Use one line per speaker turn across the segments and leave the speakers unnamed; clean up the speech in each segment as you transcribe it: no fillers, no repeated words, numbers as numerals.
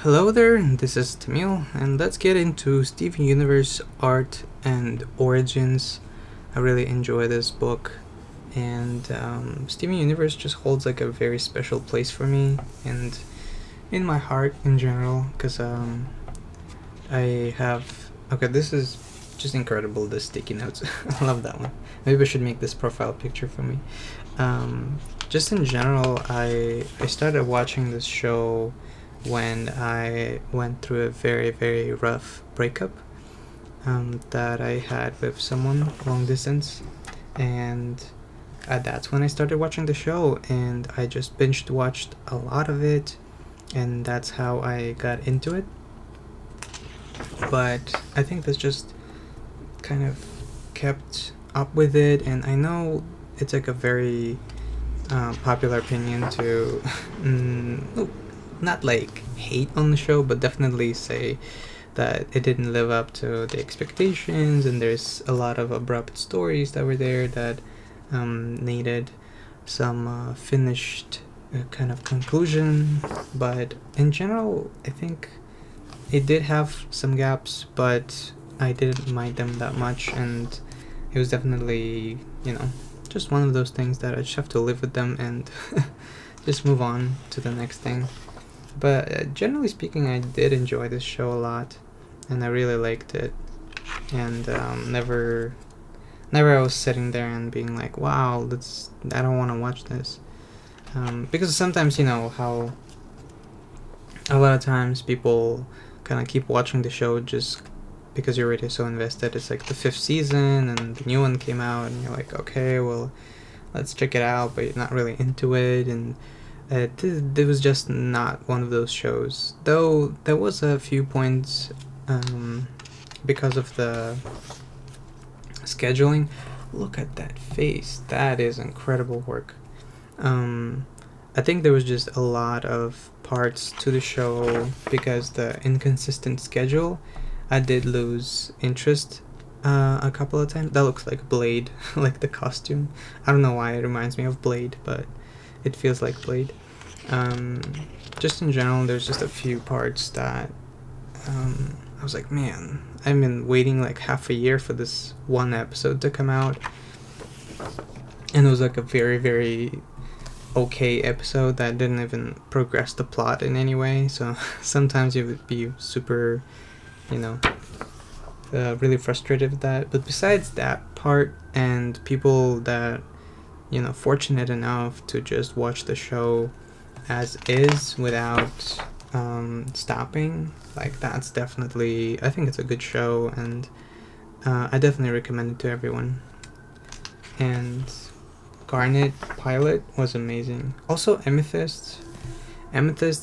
Hello there, this is Tamil, and let's get into Steven Universe Art and Origins. I really enjoy this book, and Steven Universe just holds like a very special place for me and in my heart in general, because I have. Okay, this is just incredible, the sticky notes. I love that one. Maybe I should make this profile picture for me. Just in general, I started watching this show when I went through a very, very rough breakup that I had with someone long distance. And that's when I started watching the show, and I just binged watched a lot of it, and that's how I got into it. But I think that's just kind of kept up with it, and I know it's like a very popular opinion to not like hate on the show, but definitely say that it didn't live up to the expectations, and there's a lot of abrupt stories that were there that needed some finished kind of conclusion. But in general, I think it did have some gaps, but I didn't mind them that much, and it was definitely, just one of those things that I just have to live with them and just move on to the next thing. But generally speaking, I did enjoy this show a lot, and I really liked it. And never I was sitting there and being like, "Wow, I don't want to watch this," because sometimes how a lot of times people kind of keep watching the show just because you're already so invested. It's like the fifth season and the new one came out, and you're like, "Okay, well, let's check it out," but you're not really into it, and it was just not one of those shows. Though there was a few points because of the scheduling. Look at that face. That is incredible work. I think there was just a lot of parts to the show because the inconsistent schedule. I did lose interest a couple of times. That looks like Blade, like the costume. I don't know why it reminds me of Blade, but it feels like Blade. Just in general, there's just a few parts that I was like, man, I've been waiting like half a year for this one episode to come out, and it was like a very, very okay episode that didn't even progress the plot in any way. So sometimes you would be super, really frustrated with that. But besides that part, and people that fortunate enough to just watch the show as is without stopping, like, that's definitely, I think it's a good show, and I definitely recommend it to everyone. And Garnet pilot was amazing. Also, Amethyst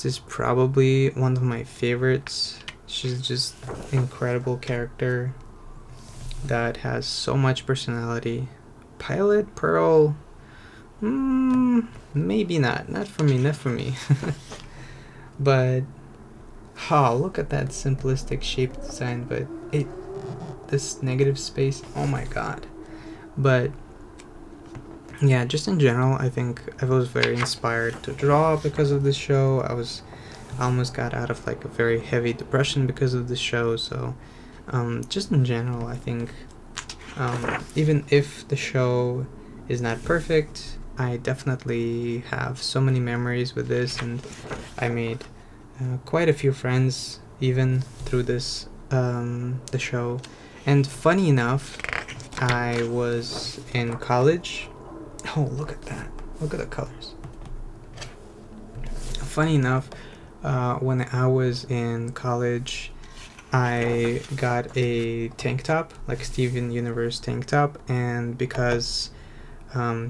is probably one of my favorites. She's just incredible character that has so much personality. Pilot Pearl, maybe not for me. But look at that simplistic shape design, but this negative space, oh my god. But yeah, just in general, I think I was very inspired to draw because of this show. I almost got out of like a very heavy depression because of this show. So just in general, I think even if the show is not perfect, I definitely have so many memories with this, and I made quite a few friends even through this the show. And funny enough, I was in college. Oh, look at that! Look at the colors. Funny enough, when I was in college, I got a tank top, like Steven Universe tank top, and because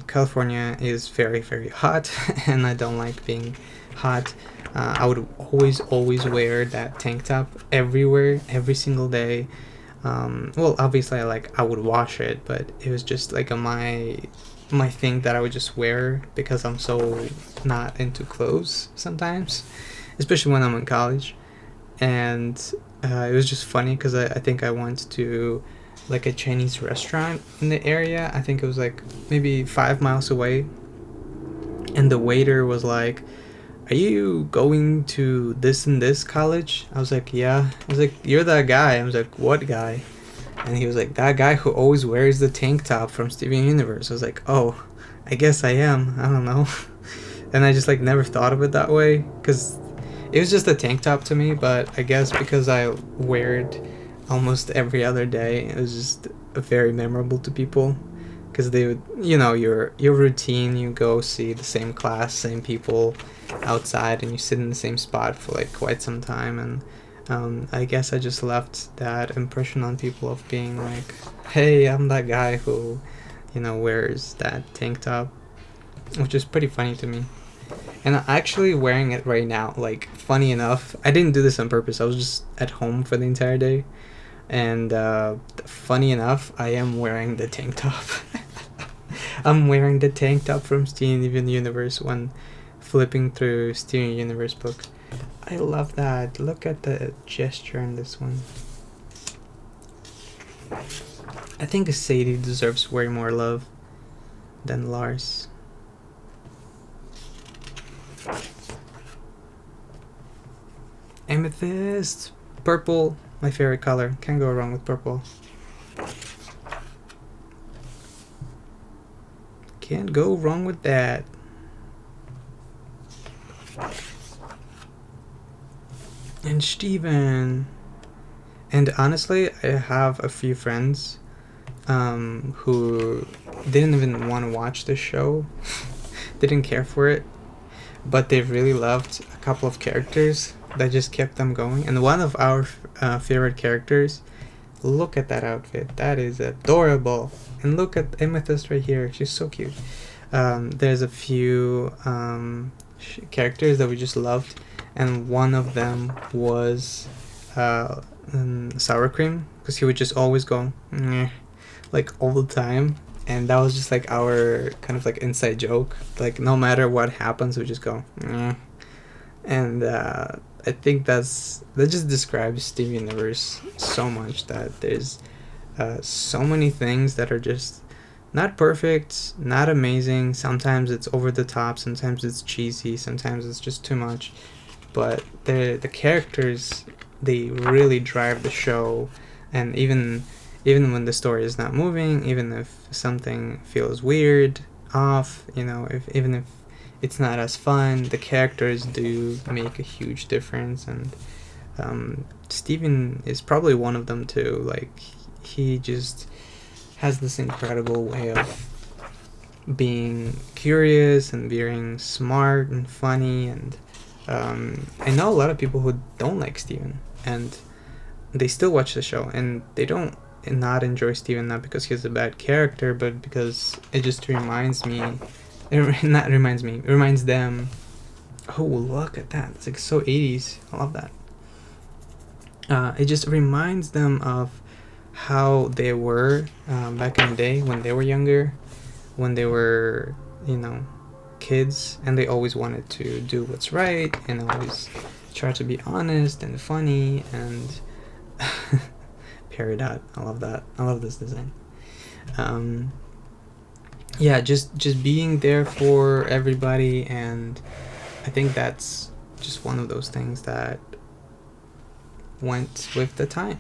California is very, very hot, and I don't like being hot, I would always wear that tank top everywhere, every single day. Well, obviously, I would wash it, but it was just like my thing that I would just wear because I'm so not into clothes sometimes, especially when I'm in college. And it was just funny because I think I went to like a Chinese restaurant in the area. I think it was like maybe 5 miles away, and the waiter was like, are you going to this and this college? I was like, yeah. I was like, you're that guy. I was like, what guy? And he was like, that guy who always wears the tank top from Steven Universe. I was like, oh, I guess I am. I don't know. And I just like never thought of it that way, because it was just a tank top to me. But I guess because I wear it almost every other day, it was just very memorable to people, because they would, your routine, you go see the same class, same people outside, and you sit in the same spot for like quite some time. And I guess I just left that impression on people of being like, hey, I'm that guy who wears that tank top, which is pretty funny to me. And I'm actually wearing it right now. Like, funny enough, I didn't do this on purpose. I was just at home for the entire day. And funny enough, I am wearing the tank top. I'm wearing the tank top from Steven Universe when flipping through Steven Universe books. I love that. Look at the gesture in this one. I think Sadie deserves way more love than Lars. Amethyst. Purple, my favorite color. Can't go wrong with purple. Can't go wrong with that. And Steven. And honestly, I have a few friends who didn't even want to watch the show. Didn't care for it. But they really loved a couple of characters that just kept them going. And one of our favorite characters, look at that outfit. That is adorable. And look at Amethyst right here. She's so cute. There's a few characters that we just loved. And one of them was Sour Cream. Because he would just always go, "Nyeh," like all the time. And that was just like our kind of like inside joke. Like no matter what happens, we just go, "Nyeh." And I think that just describes Steven Universe so much, that there's so many things that are just not perfect, not amazing. Sometimes it's over the top, sometimes it's cheesy, sometimes it's just too much. But the characters, they really drive the show. And even when the story is not moving, even if something feels weird, off, even if it's not as fun, the characters do make a huge difference. And Steven is probably one of them too. Like, he just has this incredible way of being curious and being smart and funny. And I know a lot of people who don't like Steven, and they still watch the show, and they don't not enjoy Steven, not because he's a bad character, but because it just reminds them. Oh, look at that. It's like so 80s. I love that. It just reminds them of how they were back in the day when they were younger, when they were, kids, and they always wanted to do what's right and always try to be honest and funny and Peridot. I love that. I love this design. Yeah, just being there for everybody. And I think that's just one of those things that went with the time.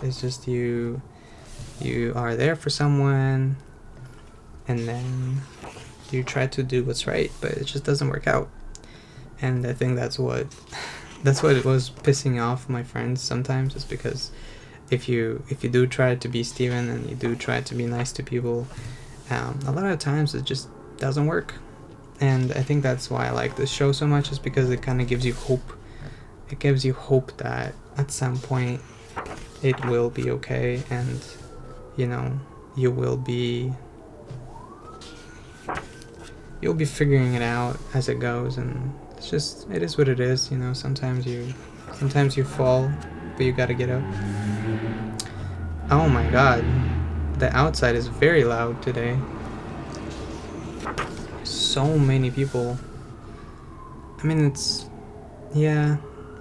It's just you are there for someone, and then you try to do what's right, but it just doesn't work out. And I think that's what it was pissing off my friends sometimes, is because if you do try to be Steven and you do try to be nice to people, a lot of times it just doesn't work. And I think that's why I like this show so much, is because it kind of gives you hope. It gives you hope that at some point it will be okay, and you'll be figuring it out as it goes. And it is what it is. Sometimes you fall, but you gotta get up. Oh my god, the outside is very loud today. So many people. I mean,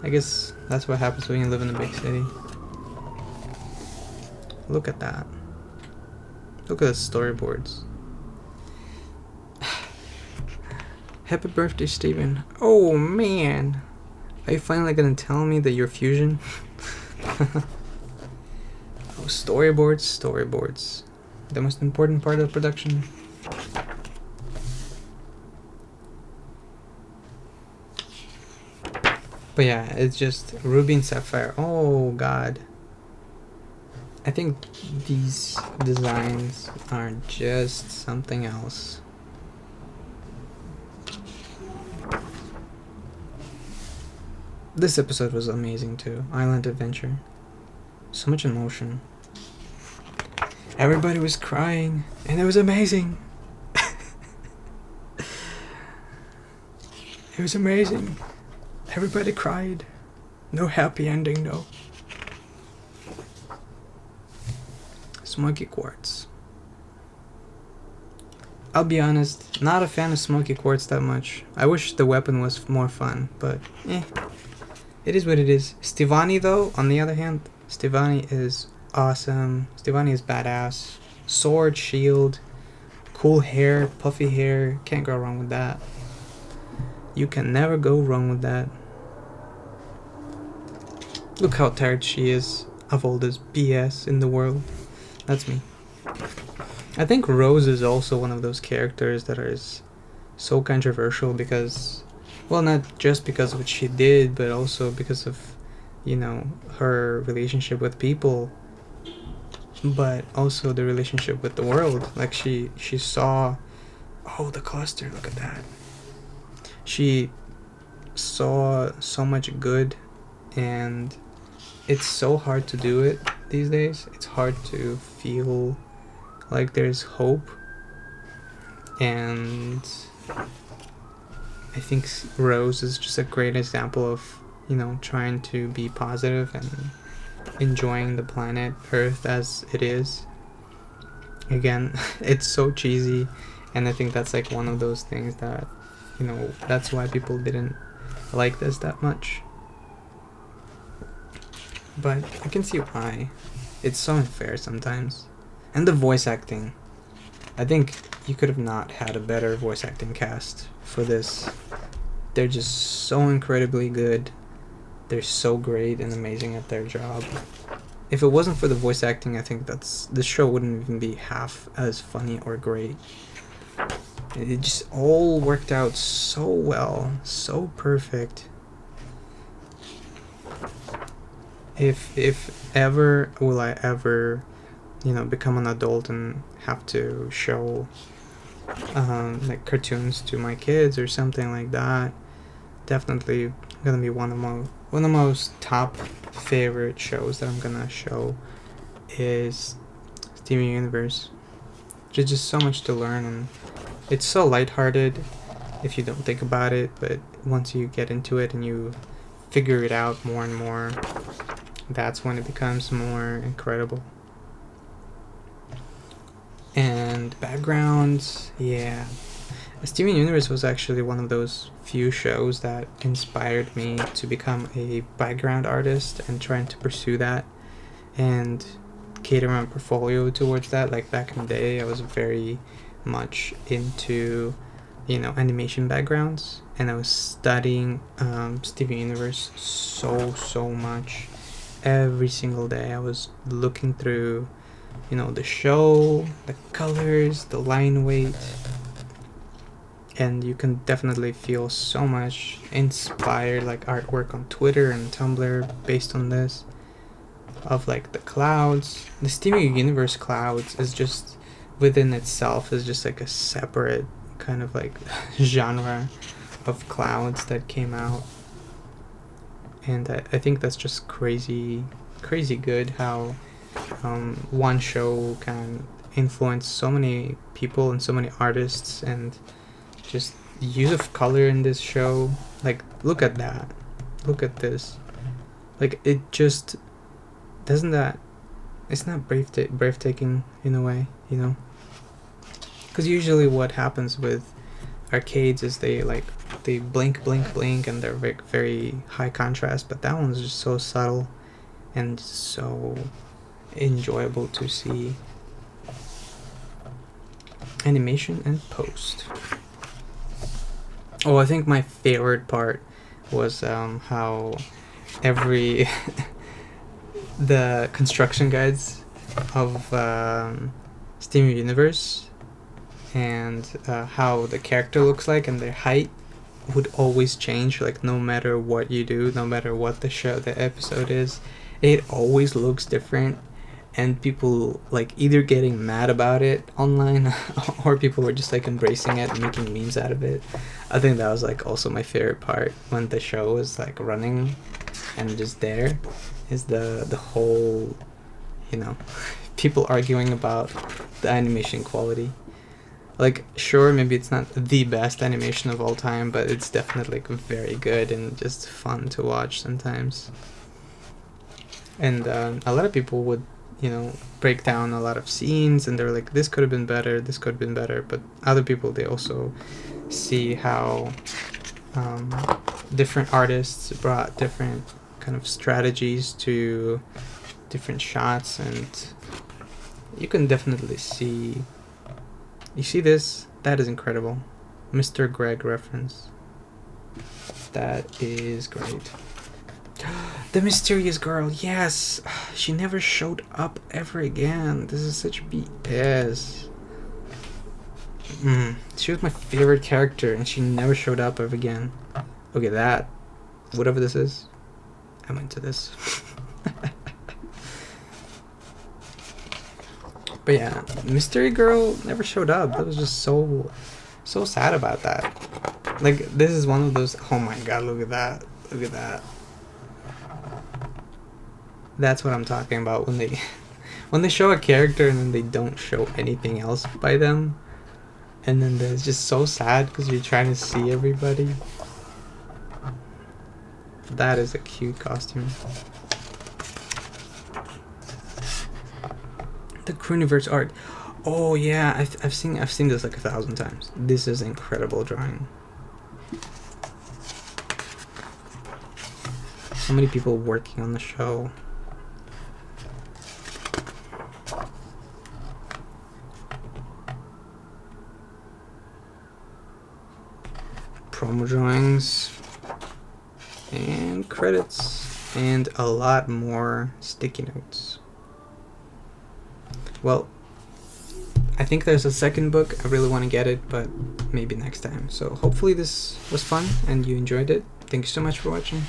I guess that's what happens when you live in a big city. Look at that. Look at the storyboards. Happy birthday, Steven. Oh man. Are you finally gonna tell me that you're Fusion? Oh, storyboards, storyboards. The most important part of production. But yeah, it's just Ruby and Sapphire. Oh god. I think these designs are just something else. This episode was amazing too. Island Adventure. So much emotion. Everybody was crying, and it was amazing. It was amazing. Everybody cried. No happy ending though. Smoky Quartz. I'll be honest, not a fan of Smoky Quartz that much. I wish the weapon was more fun, but it is what it is. Stevani though, on the other hand, Stevani is awesome. Stevani is badass. Sword, shield, cool hair, puffy hair. Can't go wrong with that. You can never go wrong with that. Look how tired she is of all this BS in the world. That's me. I think Rose is also one of those characters that is so controversial because, well, not just because of what she did, but also because of, you know, her relationship with people, but also the relationship with the world. Like she saw, oh, the cluster, look at that. She saw so much good, and it's so hard to do it these days. It's hard to feel like there's hope, and I think Rose is just a great example of, you know, trying to be positive and enjoying the planet Earth as it is. Again, it's so cheesy, and I think that's like one of those things that, you know, that's why people didn't like this that much. But I can see why. It's so unfair sometimes. And the voice acting. I think you could have not had a better voice acting cast for this. They're just so incredibly good. They're so great and amazing at their job. If it wasn't for the voice acting, I think this show wouldn't even be half as funny or great. It just all worked out so well, so perfect. If ever will I ever, you know, become an adult and have to show like cartoons to my kids or something like that, definitely gonna be one of the most top favorite shows that I'm gonna show is Steven Universe. There's just so much to learn, and it's so lighthearted if you don't think about it, but once you get into it and you figure it out more and more, that's when it becomes more incredible. And backgrounds, yeah. Steven Universe was actually one of those few shows that inspired me to become a background artist and trying to pursue that and cater my portfolio towards that. Like back in the day, I was very much into, you know, animation backgrounds, and I was studying Steven Universe so much. Every single day I was looking through, you know, the show, the colors, the line weight, and you can definitely feel so much inspired like artwork on Twitter and Tumblr based on this, of like the clouds. The Steven Universe clouds is just within itself is just like a separate kind of like genre of clouds that came out, and I think that's just crazy good how one show can influence so many people and so many artists. And just the use of color in this show, like look at that, look at this, like it just doesn't that, it's not breathtaking in a way, you know, because usually what happens with arcades is they blink and they're very high contrast, but that one's just so subtle and so enjoyable to see. Animation and post. Oh, I think my favorite part was how every the construction guides of Steam Universe and how the character looks like and their height would always change, like no matter what you do, no matter what the episode is, it always looks different. And people like either getting mad about it online or people were just like embracing it and making memes out of it. I think that was like also my favorite part when the show was like running and just there is the whole, you know, people arguing about the animation quality. Like, sure, maybe it's not the best animation of all time, but it's definitely like very good and just fun to watch sometimes. And a lot of people would, you know, break down a lot of scenes and they're like, this could have been better, this could have been better. But other people, they also see how different artists brought different kind of strategies to different shots, and you can definitely see. You see this? That is incredible. Mr. Greg reference. That is great. The mysterious girl, yes! She never showed up ever again. This is such BS. She was my favorite character and she never showed up ever again. Okay, that. Whatever this is. I'm into this. But yeah, Mystery Girl never showed up. That was just so sad about that. Like, this is one of those. Oh my god, look at that. Look at that. That's what I'm talking about when they show a character and then they don't show anything else by them, and then it's just so sad because you're trying to see everybody. That is a cute costume. The Crewniverse art. Oh yeah, I've seen this like 1,000 times. This is incredible drawing. So many people working on the show. Promo drawings and credits and a lot more sticky notes. Well, I think there's a second book. I really want to get it, but maybe next time. So hopefully this was fun and you enjoyed it. Thank you so much for watching.